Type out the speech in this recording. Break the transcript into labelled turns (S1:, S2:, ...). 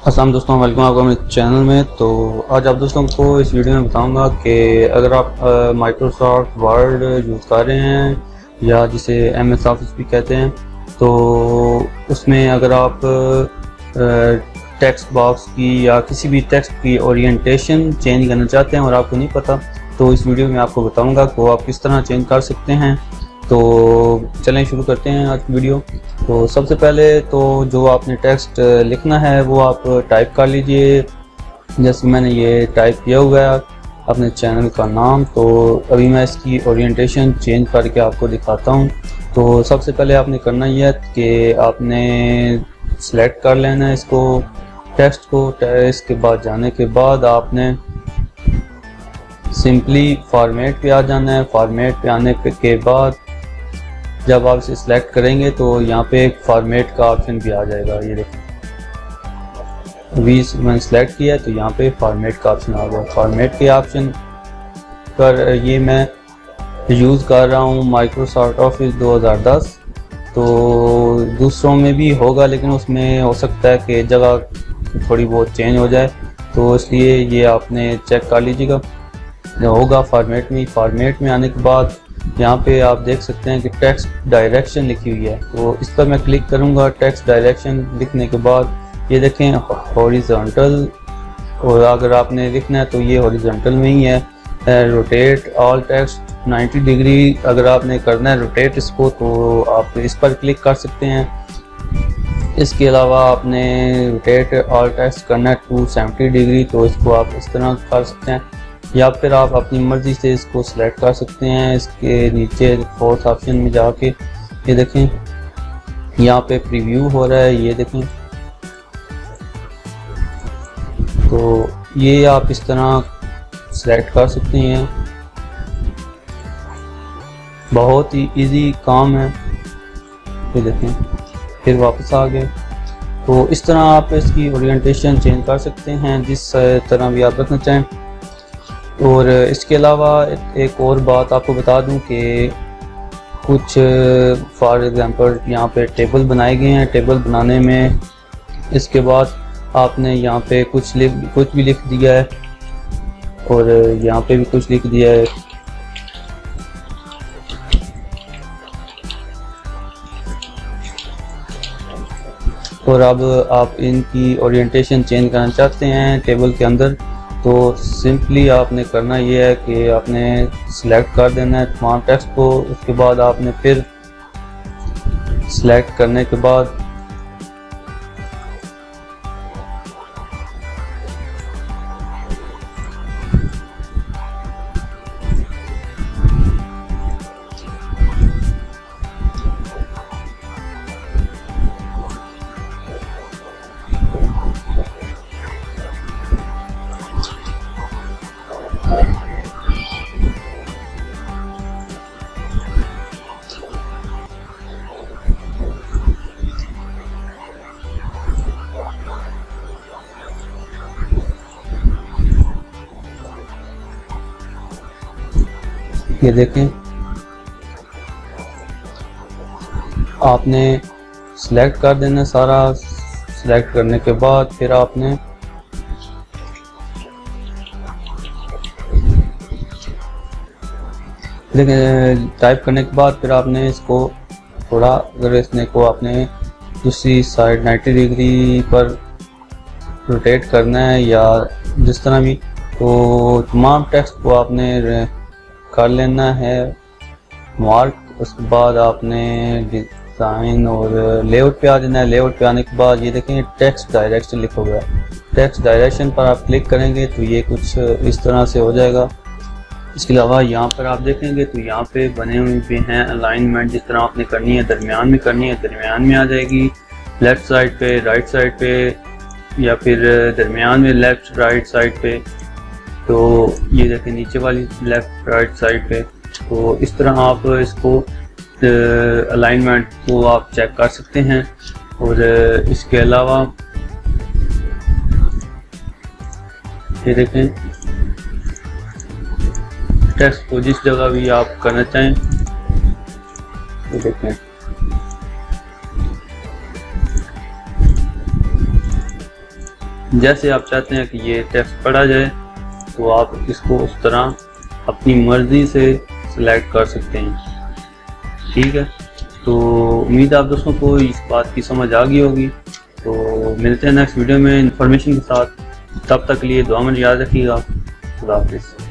S1: अस्सलाम दोस्तों, वेलकम आपका मेरे चैनल में। तो आज आप दोस्तों को इस वीडियो में बताऊंगा कि अगर आप माइक्रोसॉफ्ट वर्ड यूज़ कर रहे हैं या जिसे MS ऑफिस भी कहते हैं, तो उसमें अगर आप टेक्स्ट बॉक्स की या किसी भी टेक्स्ट की ओरिएंटेशन चेंज करना चाहते हैं और आपको नहीं पता, तो इस वीडियो में आपको बताऊँगा कि आप किस तरह चेंज कर सकते हैं। तो चलें शुरू करते हैं आज की वीडियो। तो सबसे पहले तो जो आपने टेक्स्ट लिखना है वो आप टाइप कर लीजिए। जैसे मैंने ये टाइप किया हुआ है अपने चैनल का नाम, तो अभी मैं इसकी ओरिएंटेशन चेंज करके आपको दिखाता हूँ। तो सबसे पहले आपने करना ये है कि आपने सेलेक्ट कर लेना है इसको, टेक्स्ट को। इसके बाद जाने के बाद आपने सिंपली फॉर्मेट पे आ जाना है। फॉर्मेट पे आने के बाद जब आप इसे सिलेक्ट करेंगे तो यहाँ पे एक फॉर्मेट का ऑप्शन भी आ जाएगा। ये देखो, अभी मैंने सेलेक्ट किया है तो यहाँ पे फॉर्मेट का ऑप्शन आ गया। फॉर्मेट के ऑप्शन पर ये मैं यूज़ कर रहा हूँ माइक्रोसॉफ्ट ऑफिस 2010। तो दूसरों में भी होगा, लेकिन उसमें हो सकता है कि जगह थोड़ी बहुत चेंज हो जाए, तो इसलिए ये आपने चेक कर लीजिएगा। होगा फॉर्मेट में आने के बाद यहाँ पे आप देख सकते हैं कि टेक्स्ट डायरेक्शन लिखी हुई है, तो इस पर मैं क्लिक करूँगा। टेक्स्ट डायरेक्शन लिखने के बाद ये देखें हॉरिजॉन्टल, और अगर आपने लिखना है तो ये हॉरिजॉन्टल में ही है। रोटेट ऑल टेक्स्ट 90 डिग्री, अगर आपने करना है रोटेट इसको तो आप इस पर क्लिक कर सकते हैं। इसके अलावा आपने रोटेट ऑल टेक्स्ट करना है 270 डिग्री, तो इसको आप इस तरह कर सकते हैं, या फिर आप अपनी मर्ज़ी से इसको सिलेक्ट कर सकते हैं। इसके नीचे फोर्थ ऑप्शन में जाके ये देखें यहाँ पे प्रीव्यू हो रहा है, ये देखें। तो ये आप इस तरह सिलेक्ट कर सकते हैं, बहुत ही इजी काम है। ये देखें, फिर वापस आ गए। तो इस तरह आप इसकी ओरिएंटेशन चेंज कर सकते हैं जिस तरह भी आप रखना चाहें। और इसके अलावा एक और बात आपको बता दूं कि कुछ फॉर एग्जांपल यहाँ पे टेबल बनाए गए हैं। टेबल बनाने में इसके बाद आपने यहाँ पे कुछ भी लिख दिया है, और यहाँ पे भी कुछ लिख दिया है। और अब आप इनकी ओरिएंटेशन चेंज करना चाहते हैं टेबल के अंदर, तो सिंपली आपने करना ये है कि आपने सिलेक्ट कर देना है तमाम टेक्स्ट को। उसके बाद आपने फिर सिलेक्ट करने के बाद ये देखें, आपने सिलेक्ट कर देना सारा। सिलेक्ट करने के बाद फिर आपने टाइप करने के बाद फिर आपने इसको थोड़ा, अगर इसने को आपने दूसरी साइड 90 डिग्री पर रोटेट करना है या जिस तरह भी, तो तमाम टेक्स्ट को आपने कर लेना है मार्क। उसके बाद आपने डिज़ाइन और लेआउट पे आ जाना है। लेआउट पे आने के बाद ये देखें टेक्स्ट डायरेक्शन लिखा हुआ है। टेक्स्ट डायरेक्शन पर आप क्लिक करेंगे तो ये कुछ इस तरह से हो जाएगा। इसके अलावा यहाँ पर आप देखेंगे तो यहाँ पे बने हुए भी हैं अलाइनमेंट, जिस तरह आपने करनी है दरमियान में करनी है, दरमियान में आ जाएगी। लेफ़्ट साइड पे, राइट साइड पे, या फिर दरमियान में लेफ़्ट राइट साइड पे। तो ये देखें नीचे वाली लेफ़्ट राइट साइड पे। तो इस तरह आप इसको अलाइनमेंट को आप चेक कर सकते हैं। और इसके अलावा ये देखें टेक्स्ट को जिस जगह भी आप करना चाहें, ये देखें जैसे आप चाहते हैं कि ये टेक्स्ट पढ़ा जाए तो आप इसको उस तरह अपनी मर्ज़ी से सिलेक्ट कर सकते हैं। ठीक है, तो उम्मीद है आप दोस्तों को इस बात की समझ आ गई होगी। तो मिलते हैं नेक्स्ट वीडियो में इंफॉर्मेशन के साथ। तब तक के लिए दुआ में याद रखिएगा। खुदा हाफिज़।